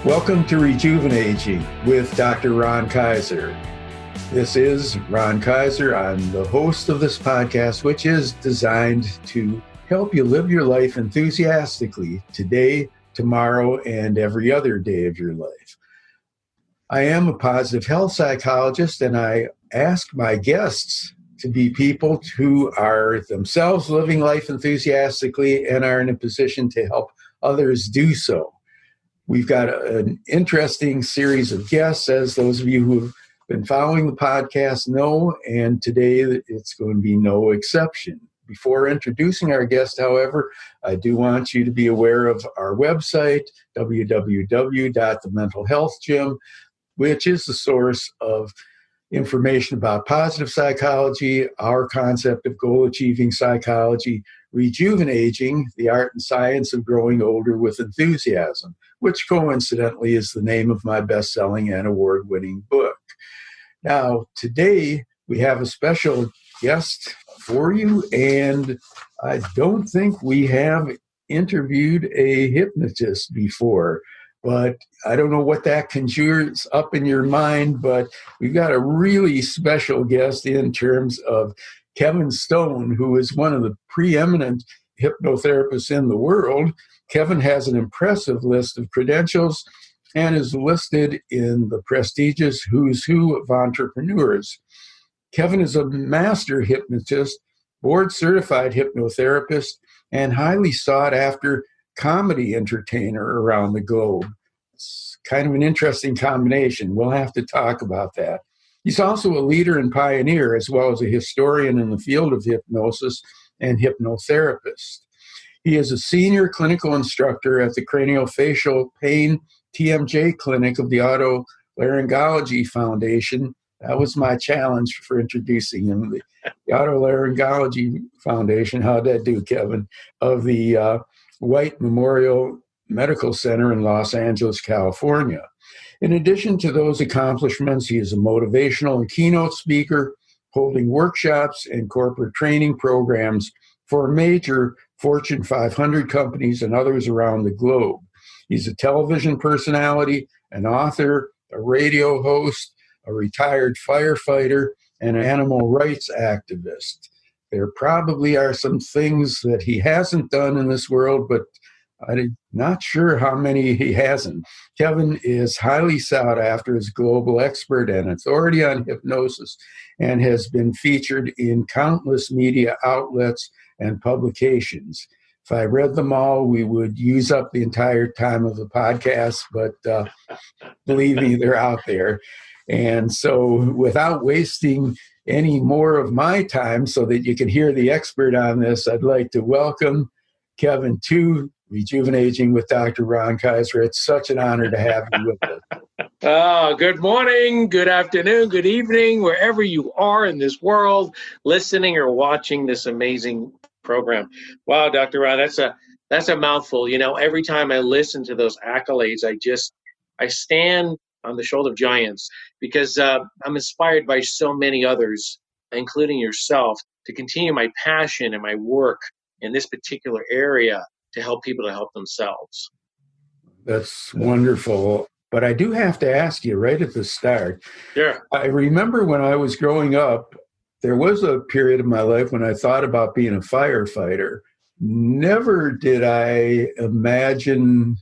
Welcome to Rejuvenaging with Dr. Ron Kaiser. This is Ron Kaiser. I'm the host of this podcast, which is designed to help you live your life enthusiastically today, tomorrow, and every other day of your life. I am a positive health psychologist, and I ask my guests to be people who are themselves living life enthusiastically and are in a position to help others do so. We've got an interesting series of guests, as those of you who have been following the podcast know, and today it's going to be no exception. Before introducing our guest, however, I do want you to be aware of our website, www.thementalhealthgym, which is the source of information about positive psychology, our concept of goal-achieving psychology, Rejuvenaging, the art and science of growing older with enthusiasm, which coincidentally is the name of my best-selling and award-winning book. Now, today we have a special guest for you, and I don't think we have interviewed a hypnotist before, but I don't know what that conjures up in your mind, but we've got a really special guest in terms of Kevin Stone, who is one of the preeminent hypnotherapists in the world. Kevin has an impressive list of credentials and is listed in the prestigious Who's Who of Entrepreneurs. Kevin is a master hypnotist, board-certified hypnotherapist, and highly sought-after comedy entertainer around the globe. It's kind of an interesting combination. We'll have to talk about that. He's also a leader and pioneer, as well as a historian in the field of hypnosis and hypnotherapist. He is a senior clinical instructor at the Craniofacial Pain TMJ Clinic of the Otolaryngology Foundation. That was my challenge for introducing him, the Otolaryngology Foundation. How'd that do, Kevin? Of the White Memorial Medical Center in Los Angeles, California. In addition to those accomplishments, he is a motivational and keynote speaker, holding workshops and corporate training programs for major Fortune 500 companies and others around the globe. He's a television personality, an author, a radio host, a retired firefighter, and an animal rights activist. There probably are some things that he hasn't done in this world, but I'm not sure how many he hasn't. Kevin is highly sought after as a global expert and authority on hypnosis and has been featured in countless media outlets and publications. If I read them all, we would use up the entire time of the podcast, but believe me, they're out there. And so without wasting any more of my time so that you can hear the expert on this, I'd like to welcome Kevin to Rejuvenaging with Dr. Ron Kaiser. It's such an honor to have you with us. Good morning, good afternoon, good evening, wherever you are in this world, listening or watching this amazing program. Wow, Dr. Ron, that's a mouthful. You know, every time I listen to those accolades, I stand on the shoulder of giants because I'm inspired by so many others, including yourself, to continue my passion and my work in this particular area to help people to help themselves. That's wonderful. But I do have to ask you right at the start. Sure. I remember when I was growing up, there was a period of my life when I thought about being a firefighter. Never did the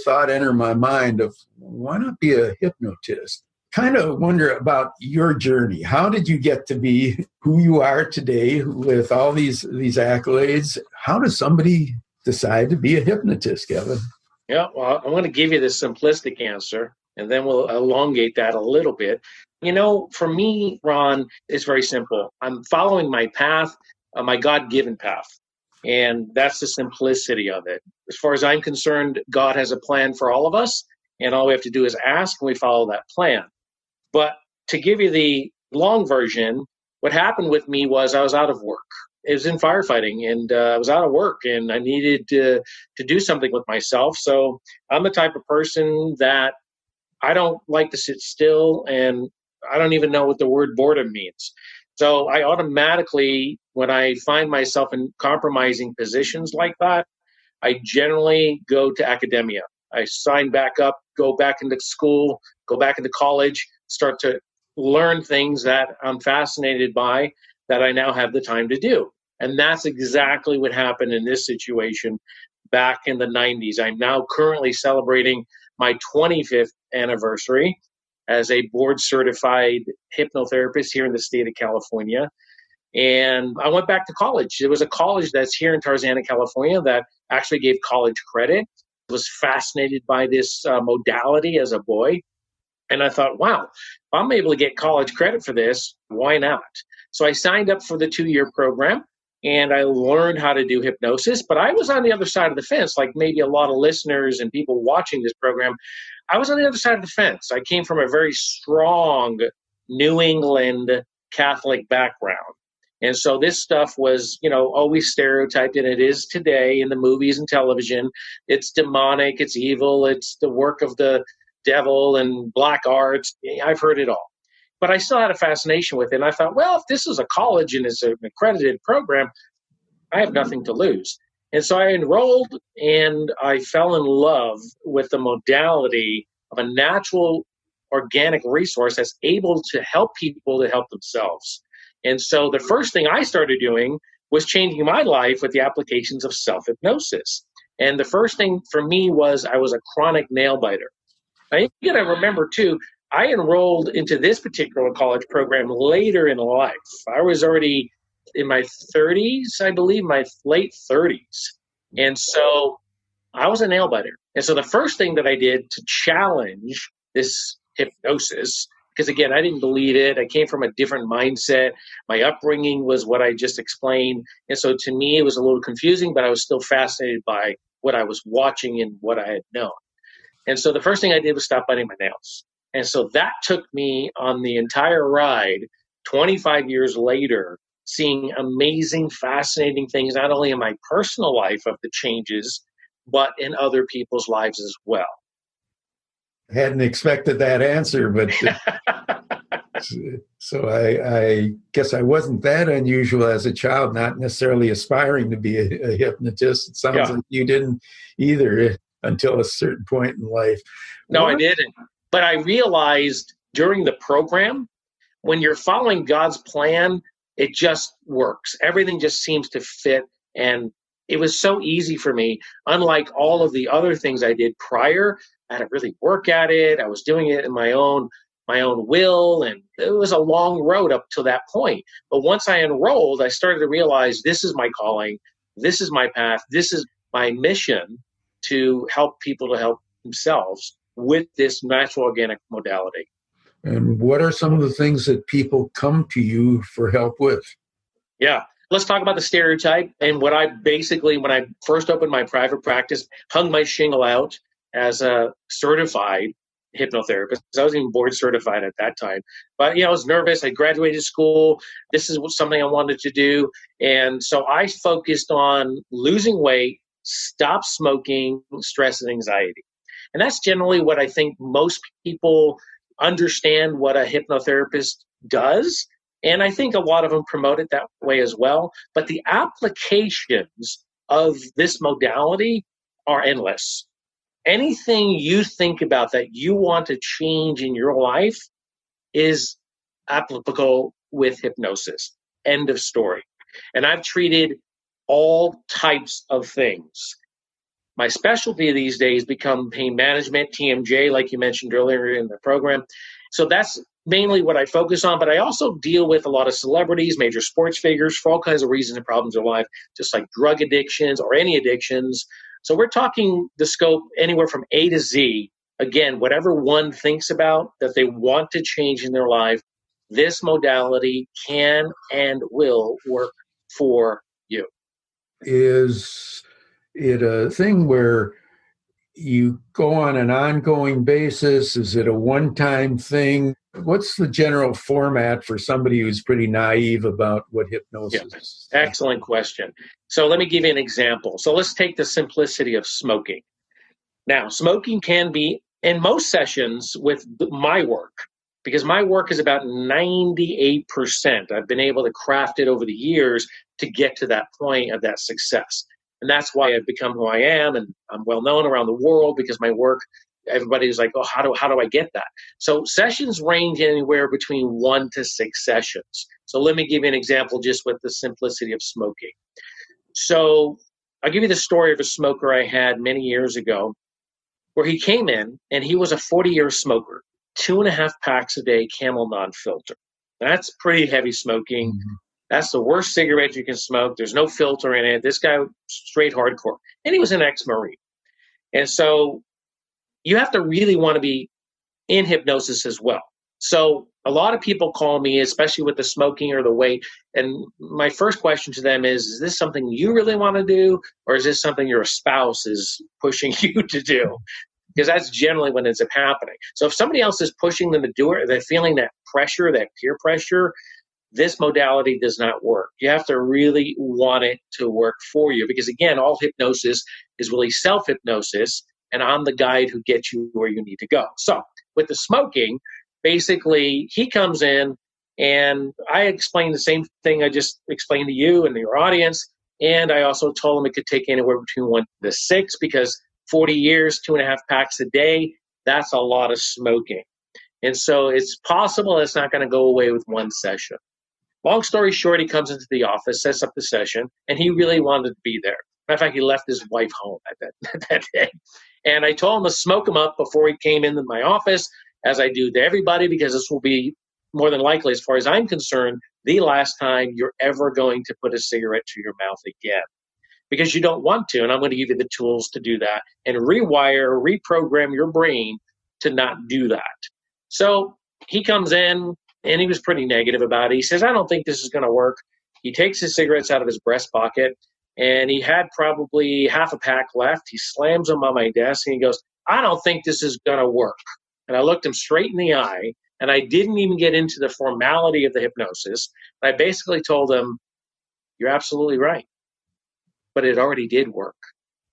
thought enter my mind of why not be a hypnotist? Kind of wonder about your journey. How did you get to be who you are today with all these accolades? How does somebody decide to be a hypnotist, Kevin? Yeah, well, I'm going to give you the simplistic answer, and then we'll elongate that a little bit. You know, for me, Ron, it's very simple. I'm following my path, my God-given path, and that's the simplicity of it. As far as I'm concerned, God has a plan for all of us, and all we have to do is ask, and we follow that plan. But to give you the long version, what happened with me was I was out of work. It was in firefighting, and I was out of work, and I needed to do something with myself. So I'm the type of person that I don't like to sit still, and I don't even know what the word boredom means. So I automatically, when I find myself in compromising positions like that, I generally go to academia. I sign back up, go back into school, go back into college, start to learn things that I'm fascinated by that I now have the time to do. And that's exactly what happened in this situation back in the 90s. I'm now currently celebrating my 25th anniversary as a board certified hypnotherapist here in the state of California. And I went back to college. There was a college that's here in Tarzana, California that actually gave college credit. I was fascinated by this modality as a boy. And I thought, wow, if I'm able to get college credit for this, why not? So I signed up for the 2-year program and I learned how to do hypnosis. But I was on the other side of the fence, like maybe a lot of listeners and people watching this program. I was on the other side of the fence. I came from a very strong New England Catholic background. And so this stuff was, always stereotyped, and it is today in the movies and television. It's demonic, it's evil, it's the work of the devil and black arts. I've heard it all. But I still had a fascination with it. And I thought, well, if this is a college and it's an accredited program, I have nothing to lose. And so I enrolled and I fell in love with the modality of a natural organic resource that's able to help people to help themselves. And so the first thing I started doing was changing my life with the applications of self-hypnosis. And the first thing for me was I was a chronic nail biter. Now, you got to remember, too, I enrolled into this particular college program later in life. I was already in my 30s, I believe, my late 30s. And so I was a nail biter. And so the first thing that I did to challenge this hypnosis, because again, I didn't believe it. I came from a different mindset. My upbringing was what I just explained. And so to me, it was a little confusing, but I was still fascinated by what I was watching and what I had known. And so the first thing I did was stop biting my nails. And so that took me on the entire ride, 25 years later, seeing amazing, fascinating things, not only in my personal life of the changes, but in other people's lives as well. I hadn't expected that answer, but so I guess I wasn't that unusual as a child, not necessarily aspiring to be a hypnotist. It sounds like you didn't either until a certain point in life. No, I didn't. But I realized during the program, when you're following God's plan, it just works. Everything just seems to fit. And it was so easy for me. Unlike all of the other things I did prior, I had to really work at it. I was doing it in my own will. And it was a long road up to that point. But once I enrolled, I started to realize this is my calling. This is my path. This is my mission to help people to help themselves with this natural organic modality. And what are some of the things that people come to you for help with? Yeah. Let's talk about the stereotype. And what I basically, when I first opened my private practice, hung my shingle out as a certified hypnotherapist. I wasn't even board certified at that time. But, I was nervous. I graduated school. This is something I wanted to do. And so I focused on losing weight, stop smoking, stress, and anxiety. And that's generally what I think most people understand what a hypnotherapist does. And I think a lot of them promote it that way as well. But the applications of this modality are endless. Anything you think about that you want to change in your life is applicable with hypnosis. End of story. And I've treated all types of things. My specialty these days become pain management, TMJ, like you mentioned earlier in the program. So that's mainly what I focus on, but I also deal with a lot of celebrities, major sports figures for all kinds of reasons and problems in life, just like drug addictions or any addictions. So we're talking the scope anywhere from A to Z. Again, whatever one thinks about that they want to change in their life, this modality can and will work for you. Is it a thing where you go on an ongoing basis? Is it a one-time thing? What's the general format for somebody who's pretty naive about what hypnosis is? Excellent question. So let me give you an example. So let's take the simplicity of smoking. Now, smoking can be in most sessions with my work, because my work is about 98%. I've been able to craft it over the years to get to that point of that success. And that's why I've become who I am. And I'm well known around the world because my work, everybody's like, oh, how do I get that? So sessions range anywhere between 1 to 6 sessions. So let me give you an example just with the simplicity of smoking. So I'll give you the story of a smoker I had many years ago where he came in and he was a 40-year smoker, 2.5 packs a day, Camel non-filter. That's pretty heavy smoking. Mm-hmm. That's the worst cigarette you can smoke. There's no filter in it. This guy, straight hardcore. And he was an ex-Marine. And so you have to really want to be in hypnosis as well. So a lot of people call me, especially with the smoking or the weight. And my first question to them is this something you really want to do? Or is this something your spouse is pushing you to do? Because that's generally when ends up happening. So if somebody else is pushing them to do it, or they're feeling that pressure, that peer pressure, this modality does not work. You have to really want it to work for you. Because again, all hypnosis is really self-hypnosis, and I'm the guide who gets you where you need to go. So with the smoking, basically he comes in and I explain the same thing I just explained to you and your audience. And I also told him it could take anywhere between 1 to 6 because 40 years, 2.5 packs a day, that's a lot of smoking. And so it's possible it's not going to go away with one session. Long story short, he comes into the office, sets up the session, and he really wanted to be there. Matter of fact, he left his wife home at that day. And I told him to smoke him up before he came into my office, as I do to everybody, because this will be more than likely, as far as I'm concerned, the last time you're ever going to put a cigarette to your mouth again. Because you don't want to, and I'm going to give you the tools to do that and rewire, reprogram your brain to not do that. So he comes in, and he was pretty negative about it. He says, I don't think this is going to work. He takes his cigarettes out of his breast pocket, and he had probably half a pack left. He slams them on my desk, and he goes, I don't think this is going to work. And I looked him straight in the eye, and I didn't even get into the formality of the hypnosis. I basically told him, you're absolutely right, but it already did work.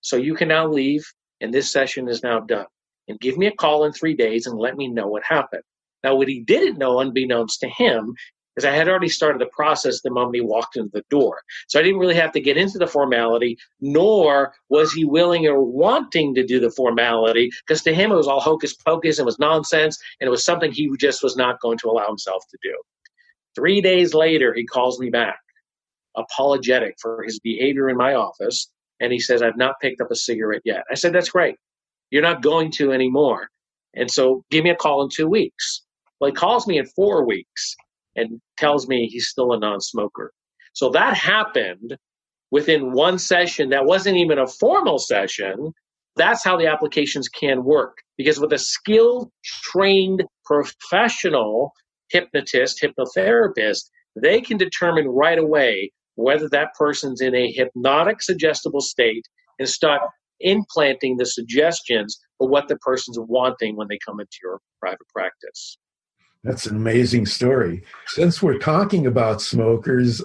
So you can now leave, and this session is now done. And give me a call in 3 days and let me know what happened. Now, what he didn't know, unbeknownst to him, is I had already started the process the moment he walked into the door. So I didn't really have to get into the formality, nor was he willing or wanting to do the formality, because to him it was all hocus pocus, it was nonsense, and it was something he just was not going to allow himself to do. 3 days later, he calls me back, apologetic for his behavior in my office, and he says, I've not picked up a cigarette yet. I said, that's great. You're not going to anymore. And so give me a call in 2 weeks. Well, he calls me in 4 weeks and tells me he's still a non-smoker. So that happened within one session. That wasn't even a formal session. That's how the applications can work. Because with a skilled, trained, professional hypnotist, hypnotherapist, they can determine right away whether that person's in a hypnotic suggestible state and start implanting the suggestions for what the person's wanting when they come into your private practice. That's an amazing story. Since we're talking about smokers,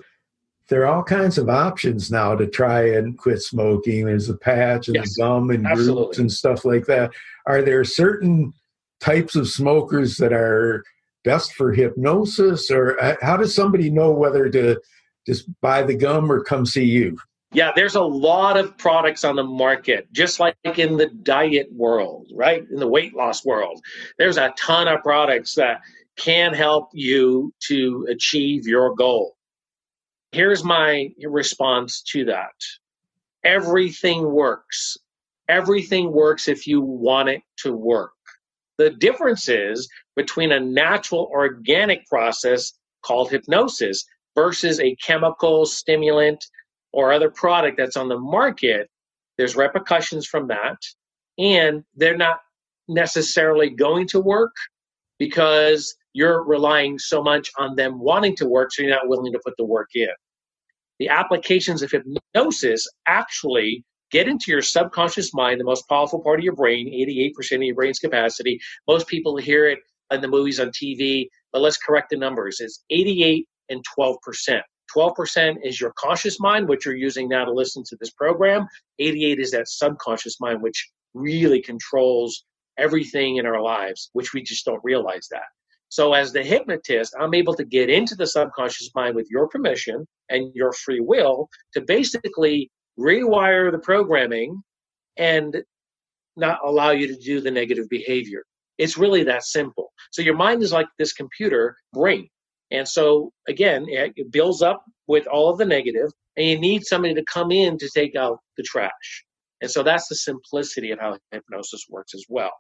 there are all kinds of options now to try and quit smoking. There's the patch and the gum and groups and stuff like that. Are there certain types of smokers that are best for hypnosis, or how does somebody know whether to just buy the gum or come see you? Yeah, there's a lot of products on the market, just like in the diet world, right? In the weight loss world. There's a ton of products that can help you to achieve your goal. Here's my response to that. Everything works. Everything works if you want it to work. The difference is between a natural organic process called hypnosis versus a chemical stimulant or other product that's on the market. There's repercussions from that, and they're not necessarily going to work because you're relying so much on them wanting to work, so you're not willing to put the work in. The applications of hypnosis actually get into your subconscious mind, the most powerful part of your brain, 88% of your brain's capacity. Most people hear it in the movies, on TV, but let's correct the numbers. It's 88 and 12%. 12% is your conscious mind, which you're using now to listen to this program. 88 is that subconscious mind, which really controls everything in our lives, which we just don't realize that. So as the hypnotist, I'm able to get into the subconscious mind with your permission and your free will to basically rewire the programming, and not allow you to do the negative behavior. It's really that simple. So your mind is like this computer brain. And so, again, it builds up with all of the negative, and you need somebody to come in to take out the trash. And so that's the simplicity of how hypnosis works as well.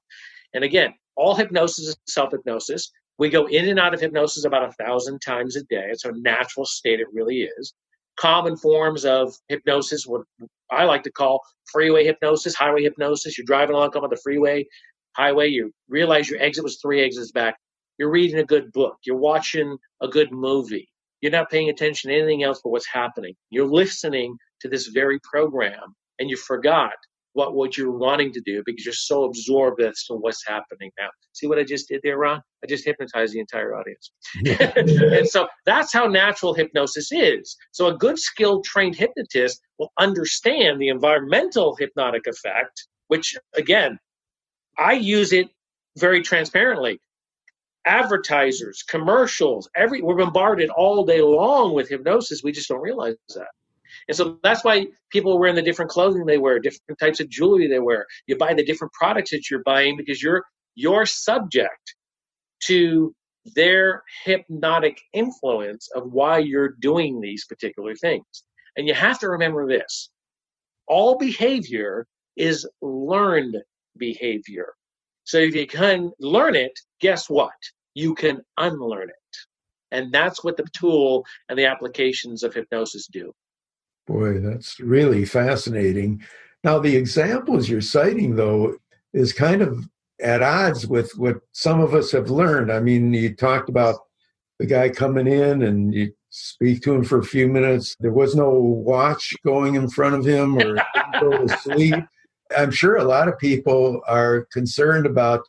And again, all hypnosis is self-hypnosis. We go in and out of hypnosis about 1,000 times a day. It's a natural state. It really is. Common forms of hypnosis, what I like to call freeway hypnosis, highway hypnosis. You're driving along, come on the freeway, highway, you realize your exit was 3 exits back. You're reading a good book. You're watching a good movie. You're not paying attention to anything else but what's happening. You're listening to this very program, and you forgot what you're wanting to do because you're so absorbed as to what's happening now. See what I just did there, Ron? I just hypnotized the entire audience. And so that's how natural hypnosis is. So a good, skilled, trained hypnotist will understand the environmental hypnotic effect, which, again, I use it very transparently. Advertisers, commercials, we're bombarded all day long with hypnosis. We just don't realize that. And so that's why people are wearing the different clothing they wear, different types of jewelry they wear. You buy the different products that you're buying because you're subject to their hypnotic influence of why you're doing these particular things. And you have to remember this. All behavior is learned behavior. So if you can learn it, guess what? You can unlearn it. And that's what the tool and the applications of hypnosis do. Boy, that's really fascinating. Now, the examples you're citing, though, is kind of at odds with what some of us have learned. I mean, you talked about the guy coming in and you speak to him for a few minutes. There was no watch going in front of him or go to sleep. I'm sure a lot of people are concerned about,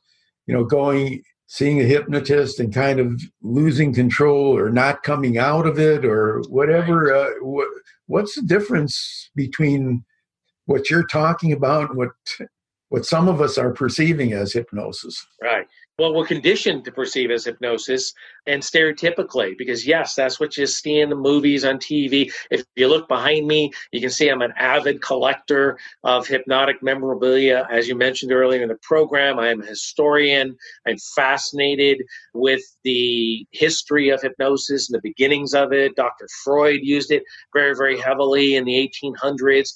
seeing a hypnotist and kind of losing control or not coming out of it or whatever. What's the difference between what you're talking about and what some of us are perceiving as hypnosis? Right. Well, we're conditioned to perceive as hypnosis and stereotypically, because yes, that's what you see in the movies on TV. If you look behind me, you can see I'm an avid collector of hypnotic memorabilia. As you mentioned earlier in the program, I am a historian. I'm fascinated with the history of hypnosis and the beginnings of it. Dr. Freud used it very, very heavily in the 1800s,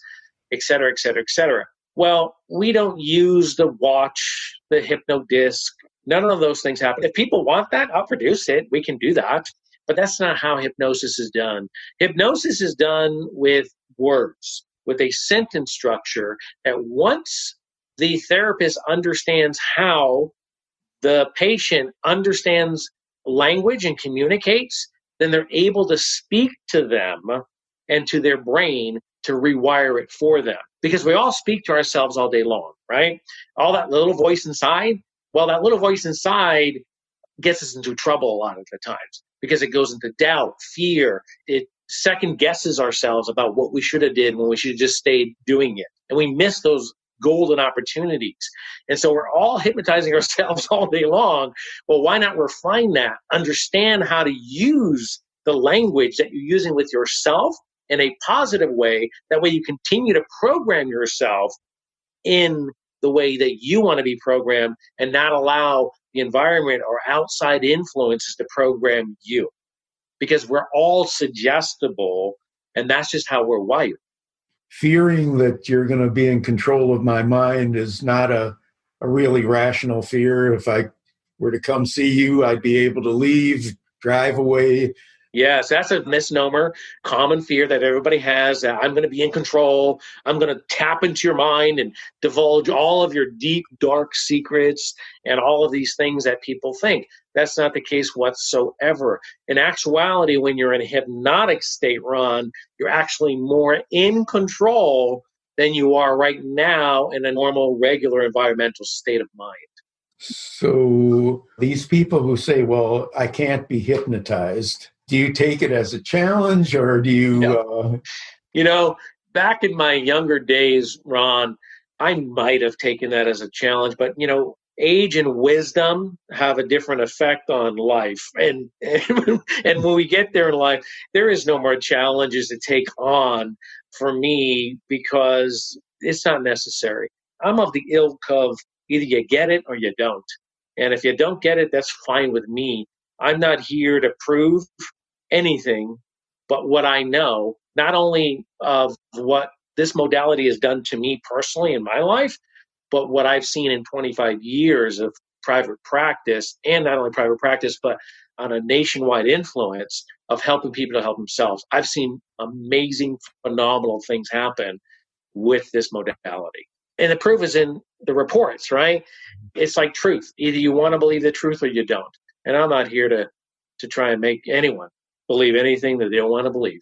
et cetera, et cetera, et cetera. Well, we don't use the watch, the hypnodisc. None of those things happen. If people want that, I'll produce it. We can do that. But that's not how hypnosis is done. Hypnosis is done with words, with a sentence structure that once the therapist understands how the patient understands language and communicates, then they're able to speak to them and to their brain to rewire it for them. Because we all speak to ourselves all day long, right? All that little voice inside, well, that little voice inside gets us into trouble a lot of the times because it goes into doubt, fear. It second guesses ourselves about what we should have did when we should have just stayed doing it. And we miss those golden opportunities. And so we're all hypnotizing ourselves all day long. Well, why not refine that? Understand how to use the language that you're using with yourself in a positive way. That way you continue to program yourself in the way that you want to be programmed and not allow the environment or outside influences to program you. Because we're all suggestible, and that's just how we're wired. Fearing that you're going to be in control of my mind is not a really rational fear. If I were to come see you, I'd be able to leave, drive away. Yes, that's a misnomer, common fear that everybody has, that I'm going to be in control. I'm going to tap into your mind and divulge all of your deep, dark secrets and all of these things that people think. That's not the case whatsoever. In actuality, when you're in a hypnotic state, Ron, you're actually more in control than you are right now in a normal, regular environmental state of mind. So these people who say, well, I can't be hypnotized, do you take it as a challenge or do you... Back in my younger days, Ron, I might have taken that as a challenge, but, age and wisdom have a different effect on life. And when we get there in life, there is no more challenges to take on for me because it's not necessary. I'm of the ilk of either you get it or you don't. And if you don't get it, that's fine with me. I'm not here to prove anything but what I know, not only of what this modality has done to me personally in my life, but what I've seen in 25 years of private practice, and not only private practice, but on a nationwide influence of helping people to help themselves. I've seen amazing, phenomenal things happen with this modality. And the proof is in the reports, right? It's like truth. Either you want to believe the truth or you don't. And I'm not here to try and make anyone believe anything that they don't want to believe.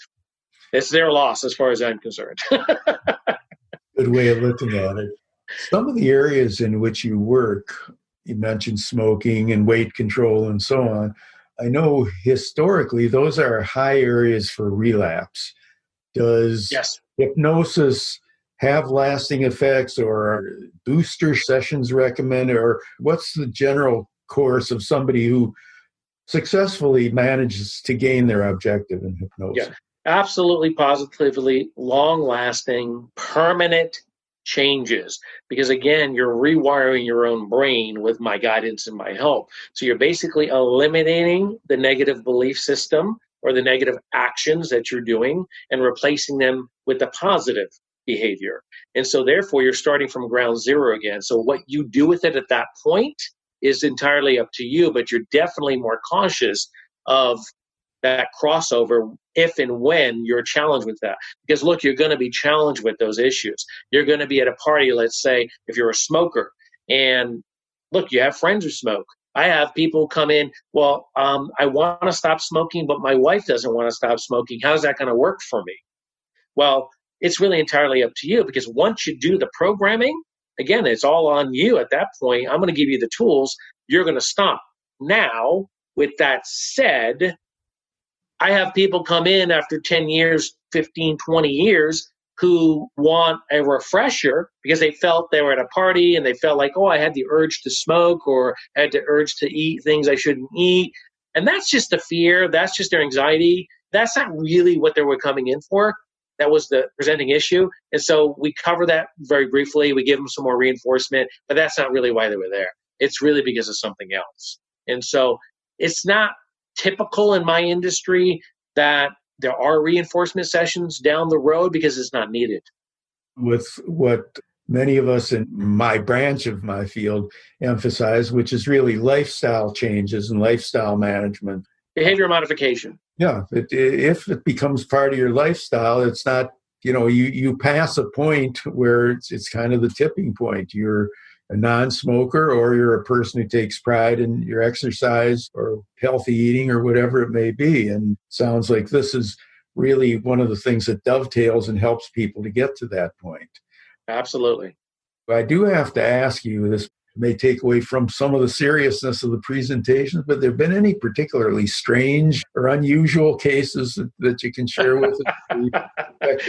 It's their loss as far as I'm concerned. Good way of looking at it. Some of the areas in which you work, you mentioned smoking and weight control and so on. I know historically those are high areas for relapse. Does Yes. hypnosis have lasting effects, or booster sessions recommended, or what's the general course of somebody who successfully manages to gain their objective in hypnosis? Yeah, absolutely, positively, long-lasting, permanent changes. Because again, you're rewiring your own brain with my guidance and my help. So you're basically eliminating the negative belief system or the negative actions that you're doing and replacing them with the positive behavior. And so therefore, you're starting from ground zero again. So what you do with it at that point is entirely up to you, but you're definitely more cautious of that crossover if and when you're challenged with that. Because look, you're going to be challenged with those issues. You're going to be at a party, let's say, if you're a smoker, and look, you have friends who smoke. I have people come in, well, I want to stop smoking, but my wife doesn't want to stop smoking. How's that going to work for me? Well, it's really entirely up to you, because once you do the programming, again, it's all on you at that point. I'm going to give you the tools. You're going to stop. Now, with that said, I have people come in after 10 years, 15, 20 years who want a refresher because they felt they were at a party and they felt like, oh, I had the urge to smoke or I had the urge to eat things I shouldn't eat. And that's just the fear. That's just their anxiety. That's not really what they were coming in for. That was the presenting issue. And so we cover that very briefly. We give them some more reinforcement, but that's not really why they were there. It's really because of something else. And so it's not typical in my industry that there are reinforcement sessions down the road because it's not needed. With what many of us in my branch of my field emphasize, which is really lifestyle changes and lifestyle management. Behavior modification. Yeah, if it becomes part of your lifestyle, it's not, you pass a point where it's kind of the tipping point. You're a non-smoker, or you're a person who takes pride in your exercise or healthy eating or whatever it may be. And it sounds like this is really one of the things that dovetails and helps people to get to that point. Absolutely. I do have to ask you, this may take away from some of the seriousness of the presentations, but there have been any particularly strange or unusual cases that you can share with us?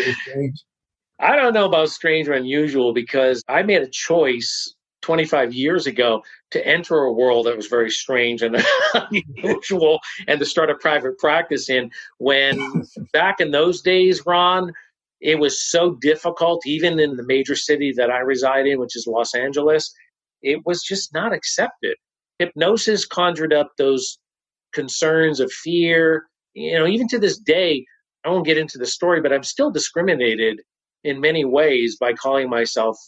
I don't know about strange or unusual, because I made a choice 25 years ago to enter a world that was very strange and unusual and to start a private practice in, when back in those days, Ron, it was so difficult, even in the major city that I reside in, which is Los Angeles. It was just not accepted. Hypnosis conjured up those concerns of fear. Even to this day, I won't get into the story, but I'm still discriminated in many ways by calling myself,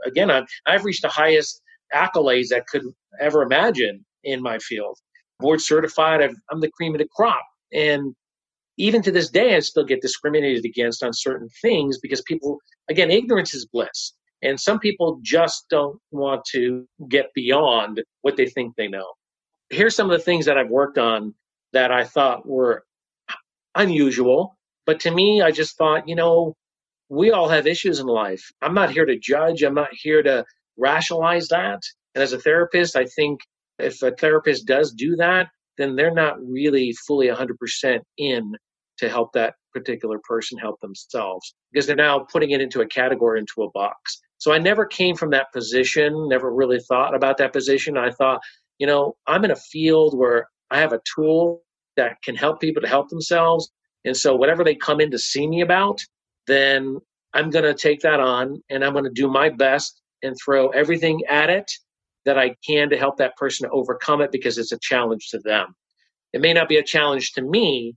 again, I've reached the highest accolades that could ever imagine in my field. Board certified, I'm the cream of the crop. And even to this day, I still get discriminated against on certain things because people, again, ignorance is bliss. And some people just don't want to get beyond what they think they know. Here's some of the things that I've worked on that I thought were unusual. But to me, I just thought, we all have issues in life. I'm not here to judge. I'm not here to rationalize that. And as a therapist, I think if a therapist does do that, then they're not really fully 100% in to help that particular person help themselves, because they're now putting it into a category, into a box. So I never came from that position, never really thought about that position. I thought, I'm in a field where I have a tool that can help people to help themselves. And so whatever they come in to see me about, then I'm going to take that on and I'm going to do my best and throw everything at it that I can to help that person overcome it, because it's a challenge to them. It may not be a challenge to me,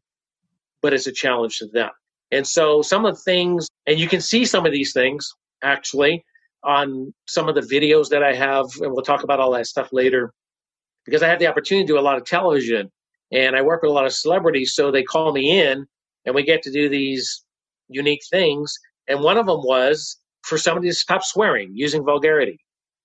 but it's a challenge to them. And so some of the things, and you can see some of these things actually on some of the videos that I have, and we'll talk about all that stuff later, because I have the opportunity to do a lot of television and I work with a lot of celebrities. So they call me in and we get to do these unique things. And one of them was for somebody to stop swearing, using vulgarity.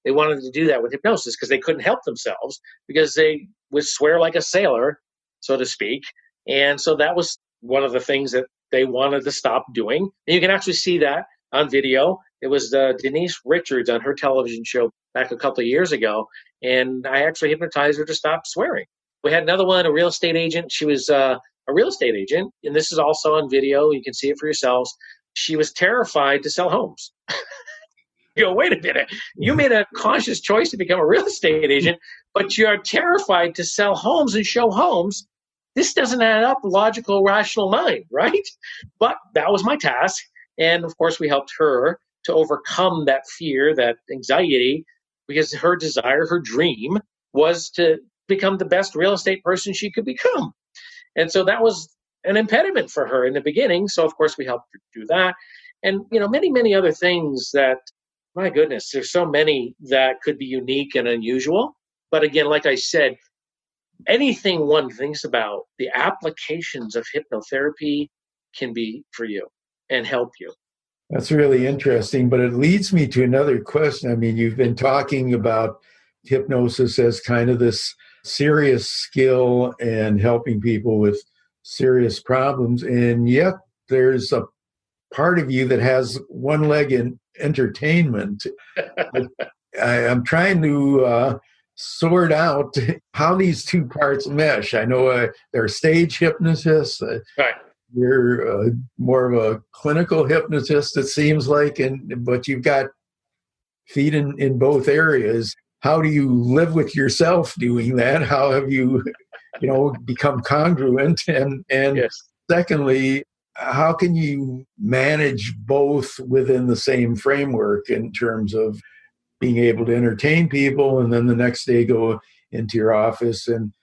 They wanted to do that with hypnosis because they couldn't help themselves, because they would swear like a sailor, so to speak. And so that was one of the things that they wanted to stop doing. And you can actually see that on video. It was Denise Richards on her television show back a couple of years ago. And I actually hypnotized her to stop swearing. We had another one, a real estate agent. She was a real estate agent, and this is also on video. You can see it for yourselves. She was terrified to sell homes. You go, wait a minute. You made a conscious choice to become a real estate agent, but you're terrified to sell homes and show homes. This doesn't add up, logical, rational mind, right? But that was my task. And of course, we helped her to overcome that fear, that anxiety, because her desire, her dream was to become the best real estate person she could become. And so that was an impediment for her in the beginning. So of course we helped her do that. And, many, many other things that, my goodness, there's so many that could be unique and unusual. But again, like I said, anything one thinks about, the applications of hypnotherapy can be for you and help you. That's really interesting, but it leads me to another question. I mean, you've been talking about hypnosis as kind of this serious skill and helping people with serious problems, and yet there's a part of you that has one leg in entertainment. I'm trying to sort out how these two parts mesh. I know there are stage hypnotists. Right. You're more of a clinical hypnotist, it seems like, but you've got feet in both areas. How do you live with yourself doing that? How have you, become congruent? And Yes. Secondly, how can you manage both within the same framework in terms of being able to entertain people and then the next day go into your office and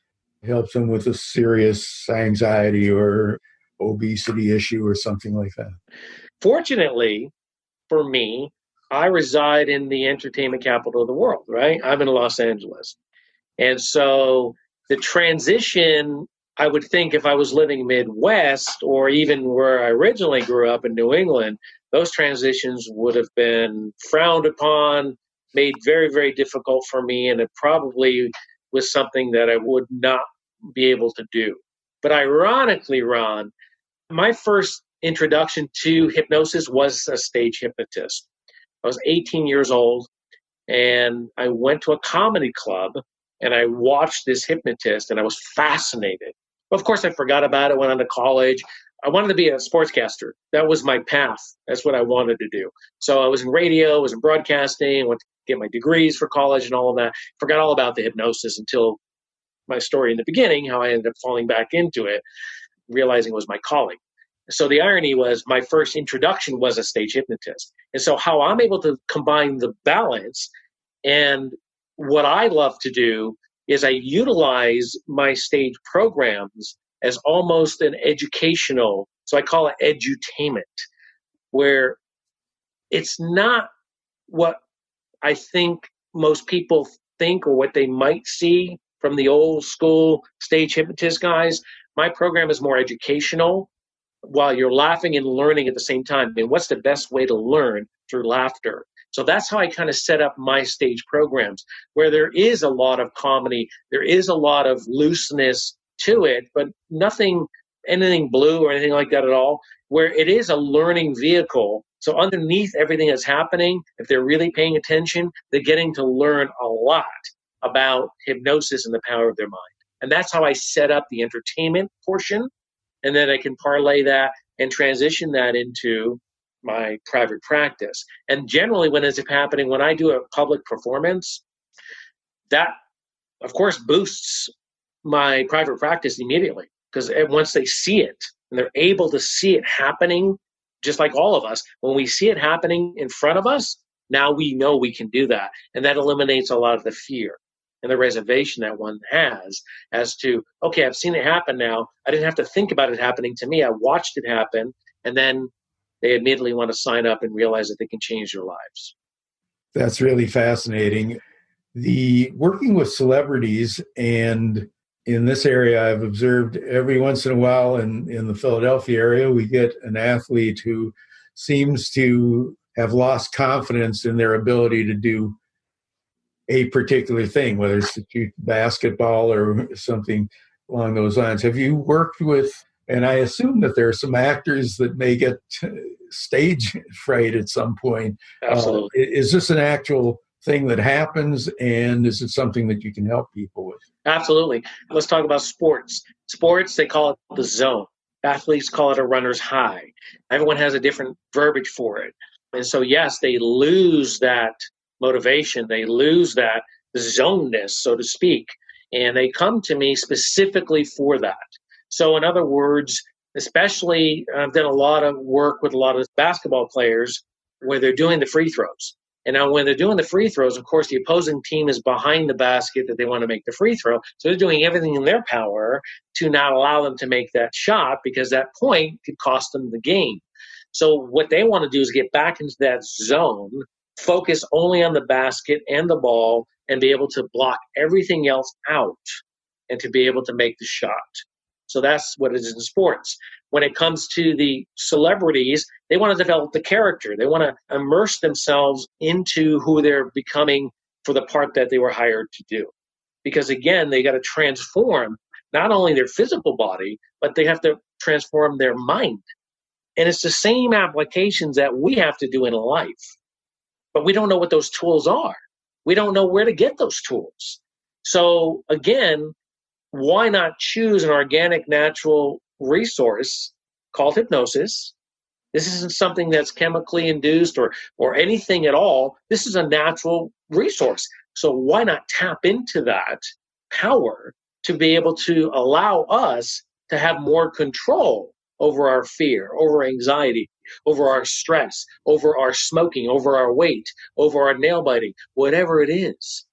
help them with a serious anxiety or obesity issue or something like that? Fortunately for me, I reside in the entertainment capital of the world, right? I'm in Los Angeles. And so the transition, I would think if I was living Midwest or even where I originally grew up in New England, those transitions would have been frowned upon, made very, very difficult for me, and it probably was something that I would not be able to do. But ironically, Ron, my first introduction to hypnosis was a stage hypnotist. I was 18 years old, and I went to a comedy club, and I watched this hypnotist, and I was fascinated. Of course, I forgot about it, went on to college. I wanted to be a sportscaster. That was my path. That's what I wanted to do. So I was in radio, I was in broadcasting, went to get my degrees for college and all of that. Forgot all about the hypnosis until my story in the beginning, how I ended up falling back into it, realizing it was my calling. So the irony was my first introduction was a stage hypnotist. And so how I'm able to combine the balance, and what I love to do is I utilize my stage programs as almost an educational, so I call it edutainment, where it's not what I think most people think or what they might see from the old school stage hypnotist guys. My program is more educational while you're laughing and learning at the same time. I mean, what's the best way to learn? Through laughter. So that's how I kind of set up my stage programs, where there is a lot of comedy, there is a lot of looseness to it, but anything blue or anything like that at all, where it is a learning vehicle. So underneath everything that's happening, if they're really paying attention, they're getting to learn a lot about hypnosis and the power of their mind. And that's how I set up the entertainment portion. And then I can parlay that and transition that into my private practice. And generally, when it's happening, when I do a public performance, that, of course, boosts my private practice immediately, because once they see it and they're able to see it happening just like all of us, when we see it happening in front of us, now we know we can do that. And that eliminates a lot of the fear and the reservation that one has as to, okay, I've seen it happen now. I didn't have to think about it happening to me. I watched it happen. And then they immediately want to sign up and realize that they can change their lives. That's really fascinating. The working with celebrities, and in this area, I've observed every once in a while in the Philadelphia area, we get an athlete who seems to have lost confidence in their ability to do a particular thing, whether it's to shoot basketball or something along those lines. Have you worked with, and I assume that there are some actors that may get stage fright at some point. Absolutely. Is this an actual thing that happens, and is it something that you can help people with? Absolutely. Let's talk about sports. Sports, they call it the zone. Athletes call it a runner's high. Everyone has a different verbiage for it. And so, yes, they lose that motivation. They lose that zoneness, so to speak. And they come to me specifically for that. So in other words, especially I've done a lot of work with a lot of basketball players where they're doing the free throws. And now when they're doing the free throws, of course, the opposing team is behind the basket that they want to make the free throw. So they're doing everything in their power to not allow them to make that shot because that point could cost them the game. So what they want to do is get back into that zone, focus only on the basket and the ball, and be able to block everything else out and to be able to make the shot. So that's what it is in sports. When it comes to the celebrities, they want to develop the character. They want to immerse themselves into who they're becoming for the part that they were hired to do. Because again, they got to transform not only their physical body, but they have to transform their mind. And it's the same applications that we have to do in life. But we don't know what those tools are. We don't know where to get those tools. So again, why not choose an organic, natural resource called hypnosis? This isn't something that's chemically induced or anything at all. This is a natural resource. So why not tap into that power to be able to allow us to have more control over our fear, over anxiety, over our stress, over our smoking, over our weight, over our nail biting, whatever it is.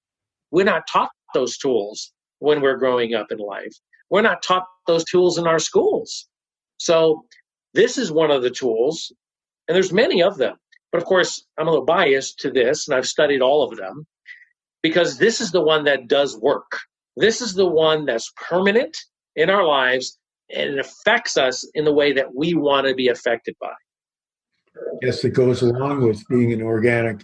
We're not taught those tools when we're growing up in life. We're not taught those tools in our schools. So this is one of the tools, and there's many of them. But of course, I'm a little biased to this, and I've studied all of them, because this is the one that does work. This is the one that's permanent in our lives, and it affects us in the way that we want to be affected by. Yes, it goes along with being an organic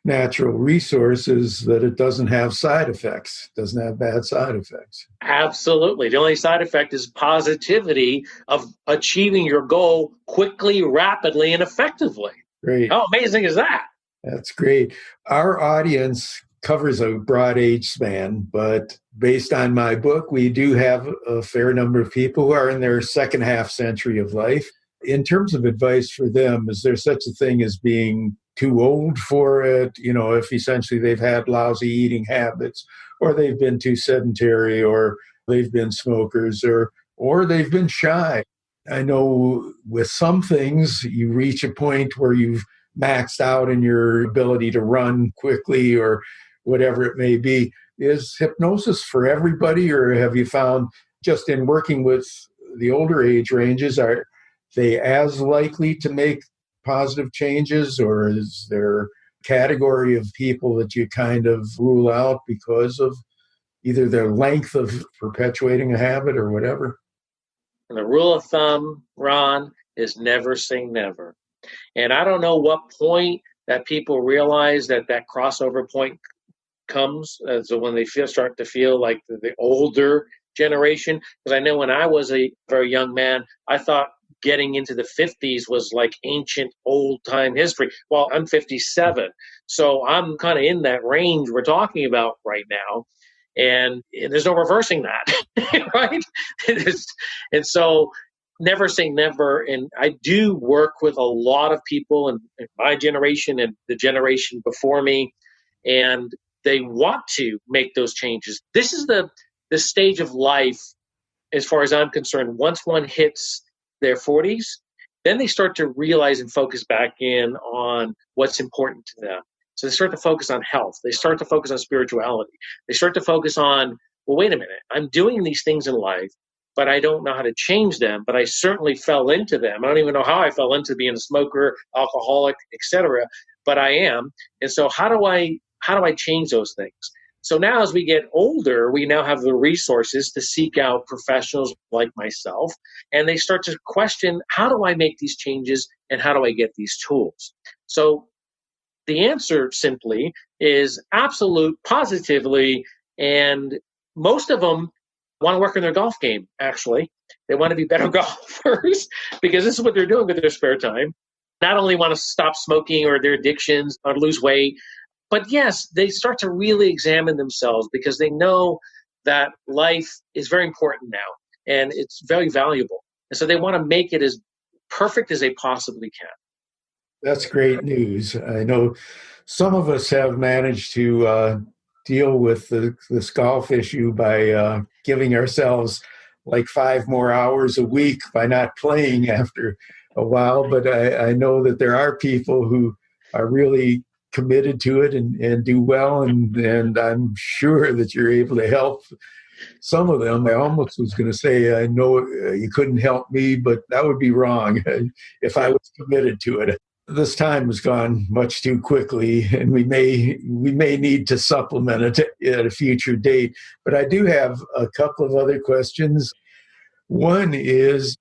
natural resource is that it doesn't have side effects, doesn't have bad side effects. Absolutely. The only side effect is positivity of achieving your goal quickly, rapidly, and effectively. Great. How amazing is that? That's great. Our audience covers a broad age span, but based on my book, we do have a fair number of people who are in their second half century of life. In terms of advice for them, is there such a thing as being too old for it? You know, if essentially they've had lousy eating habits, or they've been too sedentary, or they've been smokers, or they've been shy. I know with some things, you reach a point where you've maxed out in your ability to run quickly or whatever it may be. Is hypnosis for everybody, or have you found just in working with the older age ranges, are they as likely to make positive changes, or is there a category of people that you kind of rule out because of either their length of perpetuating a habit or whatever? And the rule of thumb, Ron, is never say never. And I don't know what point that people realize that that crossover point comes. So when they start to feel like the older generation, because I know when I was a very young man, I thought getting into the 50s was like ancient old time history. Well, I'm 57. So I'm kind of in that range we're talking about right now. And there's no reversing that, right? And so never say never. And I do work with a lot of people in my generation and the generation before me, and they want to make those changes. This is the stage of life, as far as I'm concerned. Once one hits their 40s, then they start to realize and focus back in on what's important to them. So they start to focus on health. They start to focus on spirituality. They start to focus on, well, wait a minute, I'm doing these things in life, but I don't know how to change them, but I certainly fell into them. I don't even know how I fell into being a smoker, alcoholic, etc., but I am. And so how do I change those things? So now as we get older, we now have the resources to seek out professionals like myself, and they start to question, how do I make these changes and how do I get these tools? So the answer simply is absolute positively, and most of them want to work on their golf game, actually. They want to be better golfers because this is what they're doing with their spare time. Not only want to stop smoking or their addictions or lose weight, but yes, they start to really examine themselves because they know that life is very important now and it's very valuable. And so they want to make it as perfect as they possibly can. That's great news. I know some of us have managed to deal with this golf issue by giving ourselves like 5 more hours a week by not playing after a while. But I know that there are people who are really committed to it and do well. And I'm sure that you're able to help some of them. I almost was going to say, I know you couldn't help me, but that would be wrong if I was committed to it. This time has gone much too quickly, and we may need to supplement it at a future date. But I do have a couple of other questions. One is,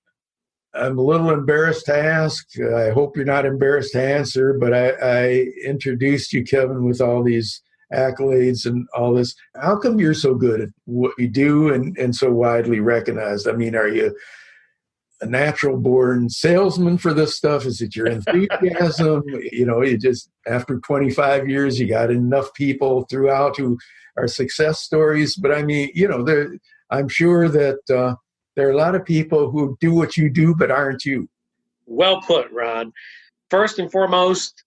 I'm a little embarrassed to ask. I hope you're not embarrassed to answer, but I introduced you, Kevin, with all these accolades and all this. How come you're so good at what you do and so widely recognized? I mean, are you a natural born salesman for this stuff? Is it your enthusiasm? You just, after 25 years, you got enough people throughout who are success stories. But I mean, I'm sure that there are a lot of people who do what you do, but aren't you. Well put, Ron. First and foremost,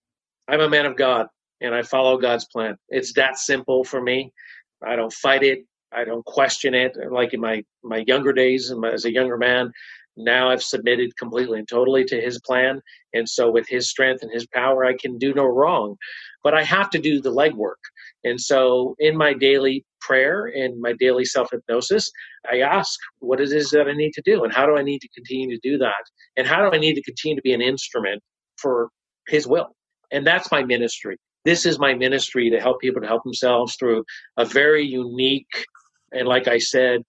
I'm a man of God and I follow God's plan. It's that simple for me. I don't fight it. I don't question it. Like in my younger days as a younger man, now I've submitted completely and totally to his plan. And so with his strength and his power, I can do no wrong. But I have to do the legwork. And so in my daily prayer and my daily self-hypnosis, I ask what it is that I need to do and how do I need to continue to do that? And how do I need to continue to be an instrument for his will? And that's my ministry. This is my ministry, to help people to help themselves through a very unique, and like I said,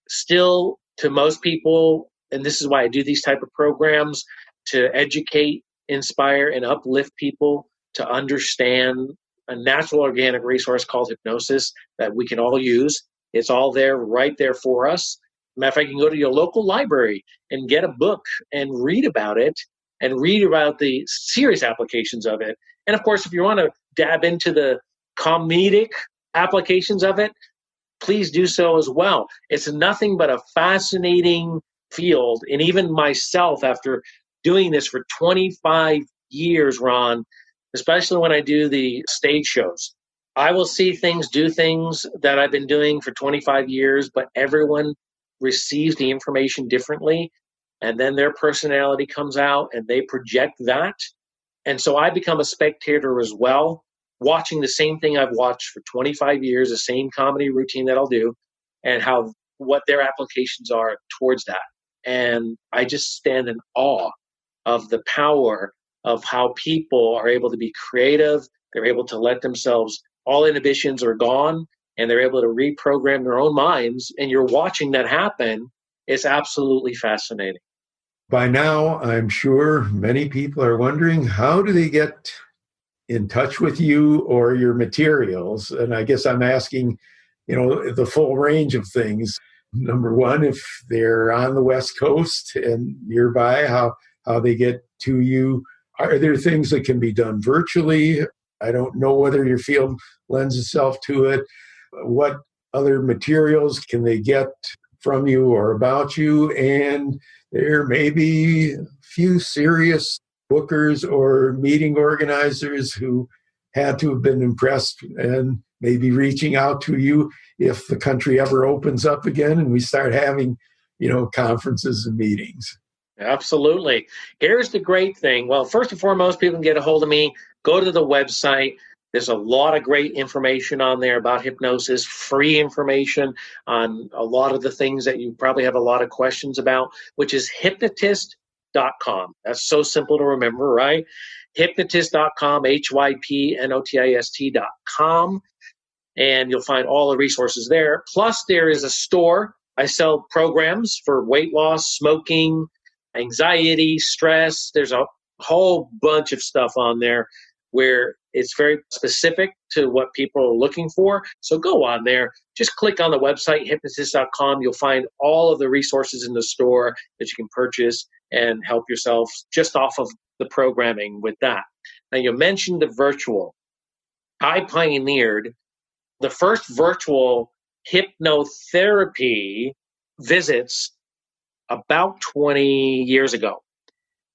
still to most people, and this is why I do these type of programs, to educate, inspire, and uplift people to understand a natural organic resource called hypnosis that we can all use. It's all there, right there for us. Matter of fact, you can go to your local library and get a book and read about it and read about the serious applications of it. And of course, if you want to dab into the comedic applications of it, please do so as well. It's nothing but a fascinating field. And even myself, after doing this for 25 years, Ron, especially when I do the stage shows, I will see things, do things that I've been doing for 25 years, but everyone receives the information differently. And then their personality comes out and they project that. And so I become a spectator as well, watching the same thing I've watched for 25 years, the same comedy routine that I'll do, and what their applications are towards that. And I just stand in awe of the power of how people are able to be creative. They're able to let themselves, all inhibitions are gone, and they're able to reprogram their own minds. And you're watching that happen. It's absolutely fascinating. By now, I'm sure many people are wondering, how do they get in touch with you or your materials? And I guess I'm asking, the full range of things. Number one, if they're on the West Coast and nearby, how they get to you. Are there things that can be done virtually? I don't know whether your field lends itself to it. What other materials can they get from you or about you? And there may be a few serious bookers or meeting organizers who had to have been impressed and maybe reaching out to you if the country ever opens up again and we start having, conferences and meetings. Absolutely. Here's the great thing. Well, first and foremost, people can get a hold of me. Go to the website. There's a lot of great information on there about hypnosis, free information on a lot of the things that you probably have a lot of questions about, which is hypnotist.com. That's so simple to remember, right? Hypnotist.com, hypnotist.com. And you'll find all the resources there. Plus, there is a store. I sell programs for weight loss, smoking, anxiety, stress. There's a whole bunch of stuff on there where it's very specific to what people are looking for. So go on there, just click on the website, hypnotist.com. You'll find all of the resources in the store that you can purchase and help yourself just off of the programming with that. Now, you mentioned the virtual. I pioneered the first virtual hypnotherapy visits about 20 years ago.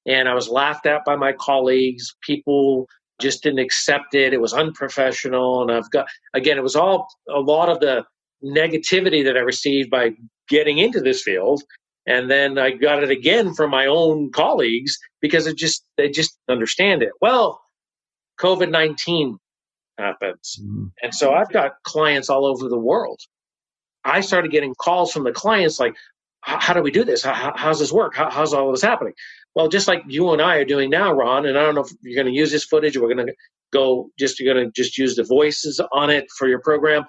And I was laughed at by my colleagues. People just didn't accept it. It was unprofessional. And again, it was all a lot of the negativity that I received by getting into this field. And then I got it again from my own colleagues because they just understand it. Well, COVID-19 happens. And so I've got clients all over the world. I started getting calls from the clients like, how do we do this? How's this work? How's all this happening? Well, just like you and I are doing now, Ron, and I don't know if you're going to use this footage or you're going to just use the voices on it for your program.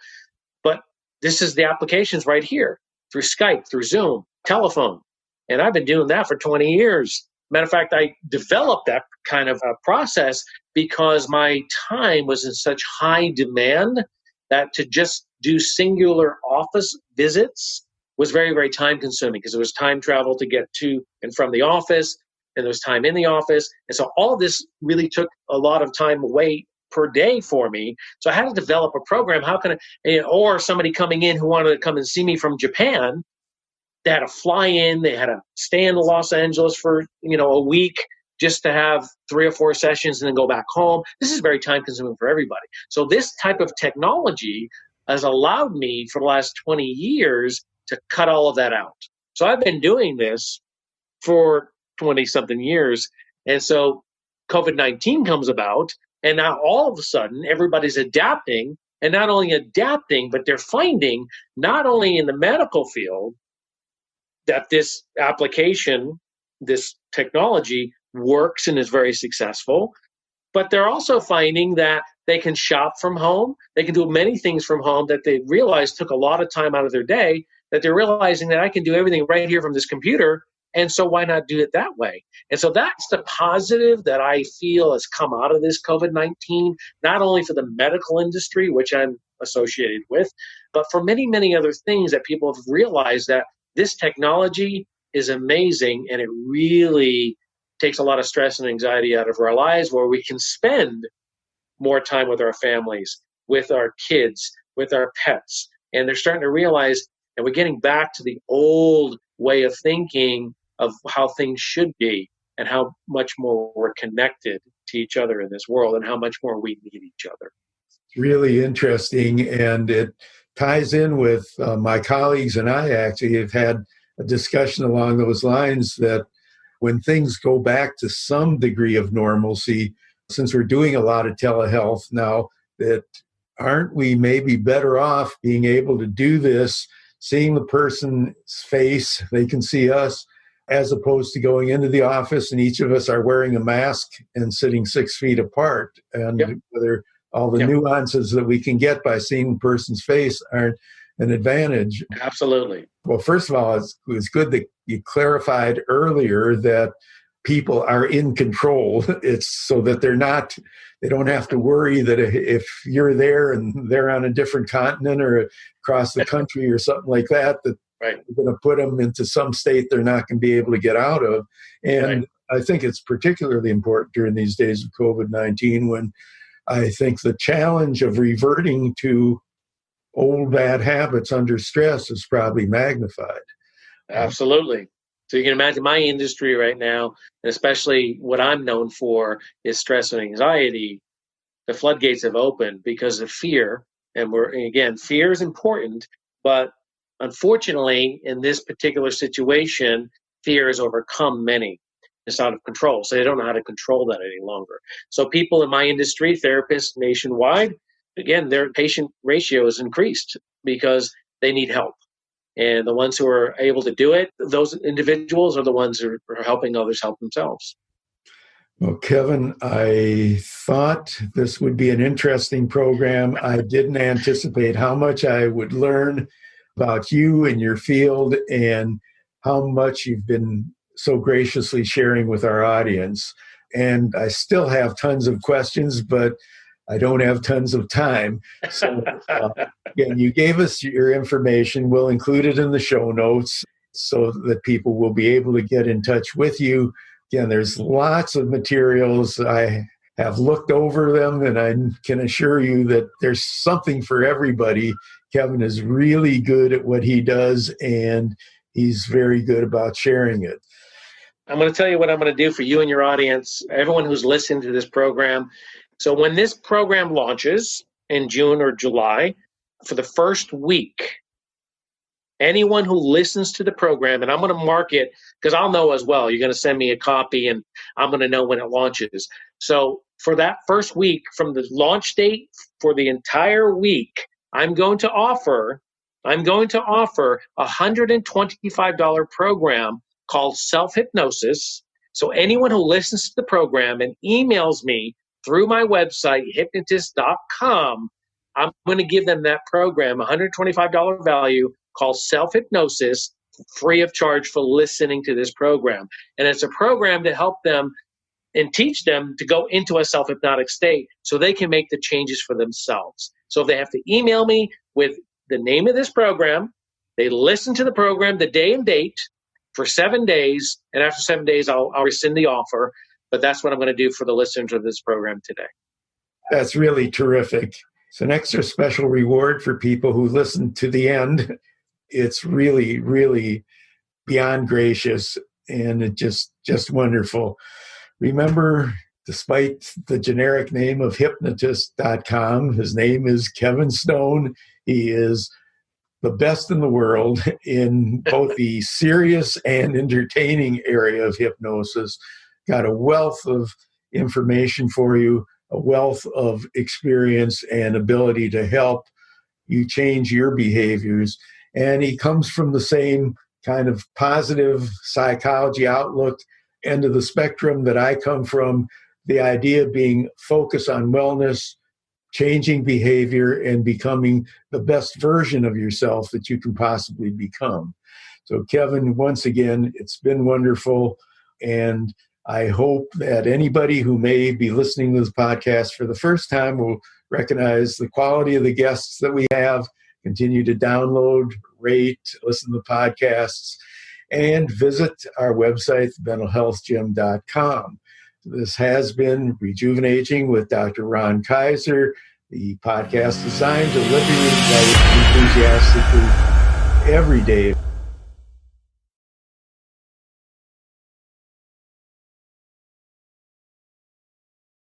But this is the applications right here through Skype, through Zoom, telephone. And I've been doing that for 20 years. Matter of fact, I developed that kind of a process because my time was in such high demand that to just do singular office visits was very, very time consuming because there was time travel to get to and from the office, and there was time in the office. And so all of this really took a lot of time away per day for me. So I had to develop a program. How can or somebody coming in who wanted to come and see me from Japan, they had to fly in, they had to stay in Los Angeles for, a week just to have 3 or 4 sessions and then go back home. This is very time consuming for everybody. So this type of technology has allowed me for the last 20 years to cut all of that out. So I've been doing this for 20 something years. And so COVID-19 comes about, and now all of a sudden everybody's adapting, and not only adapting, but they're finding not only in the medical field that this application, this technology works and is very successful, but they're also finding that they can shop from home. They can do many things from home that they realized took a lot of time out of their day, that they're realizing that I can do everything right here from this computer. And so why not do it that way? And so that's the positive that I feel has come out of this COVID-19, not only for the medical industry, which I'm associated with, but for many, many other things that people have realized that this technology is amazing, and it really takes a lot of stress and anxiety out of our lives, where we can spend more time with our families, with our kids, with our pets. And they're starting to realize that we're getting back to the old way of thinking of how things should be and how much more we're connected to each other in this world and how much more we need each other. Really interesting, and it ties in with my colleagues and I actually have had a discussion along those lines that when things go back to some degree of normalcy, since we're doing a lot of telehealth now, that aren't we maybe better off being able to do this, seeing the person's face, they can see us, as opposed to going into the office and each of us are wearing a mask and sitting 6 feet apart. And whether all the nuances that we can get by seeing the person's face aren't an advantage. Absolutely. Well, first of all, it was good that you clarified earlier that people are in control. It's so that they don't have to worry that if you're there and they're on a different continent or across the country or something like that, that you're going to put them into some state they're not going to be able to get out of. And I think it's particularly important during these days of COVID-19 when I think the challenge of reverting to old bad habits under stress is probably magnified. Absolutely. So you can imagine my industry right now, and especially what I'm known for is stress and anxiety. The floodgates have opened because of fear. And fear is important, but unfortunately, in this particular situation, fear has overcome many. It's out of control. So they don't know how to control that any longer. So people in my industry, therapists nationwide, again, their patient ratio is increased because they need help. And the ones who are able to do it, those individuals are the ones who are helping others help themselves. Well, Kevin, I thought this would be an interesting program. I didn't anticipate how much I would learn about you and your field and how much you've been so graciously sharing with our audience. And I still have tons of questions, but I don't have tons of time. So again, you gave us your information. We'll include it in the show notes so that people will be able to get in touch with you. Again, there's lots of materials. I have looked over them, and I can assure you that there's something for everybody. Kevin is really good at what he does, and he's very good about sharing it. I'm going to tell you what I'm going to do for you and your audience, everyone who's listening to this program. So when this program launches in June or July, for the first week, anyone who listens to the program, and I'm going to mark it because I'll know as well. You're going to send me a copy, and I'm going to know when it launches. So for that first week, from the launch date for the entire week, I'm going to offer a $125 program called Self-Hypnosis. So anyone who listens to the program and emails me through my website, hypnotist.com, I'm going to give them that program, $125 value, called Self-Hypnosis, free of charge for listening to this program. And it's a program to help them and teach them to go into a self-hypnotic state so they can make the changes for themselves. So if they have to email me with the name of this program, they listen to the program, the day and date, for 7 days, and after 7 days, I'll rescind the offer. But that's what I'm going to do for the listeners of this program today. That's really terrific. It's an extra special reward for people who listen to the end. It's really, really beyond gracious, and it just wonderful. Remember, despite the generic name of hypnotist.com, his name is Kevin Stone. He is the best in the world in both the serious and entertaining area of hypnosis. Got a wealth of information for you, a wealth of experience and ability to help you change your behaviors. And he comes from the same kind of positive psychology outlook end of the spectrum that I come from, the idea being focus on wellness, changing behavior, and becoming the best version of yourself that you can possibly become. So, Kevin, once again, it's been wonderful. And I hope that anybody who may be listening to this podcast for the first time will recognize the quality of the guests that we have, continue to download, rate, listen to podcasts, and visit our website, mentalhealthgym.com. This has been Rejuvenaging with Dr. Ron KAISER, the podcast designed to liberate enthusiastically every day.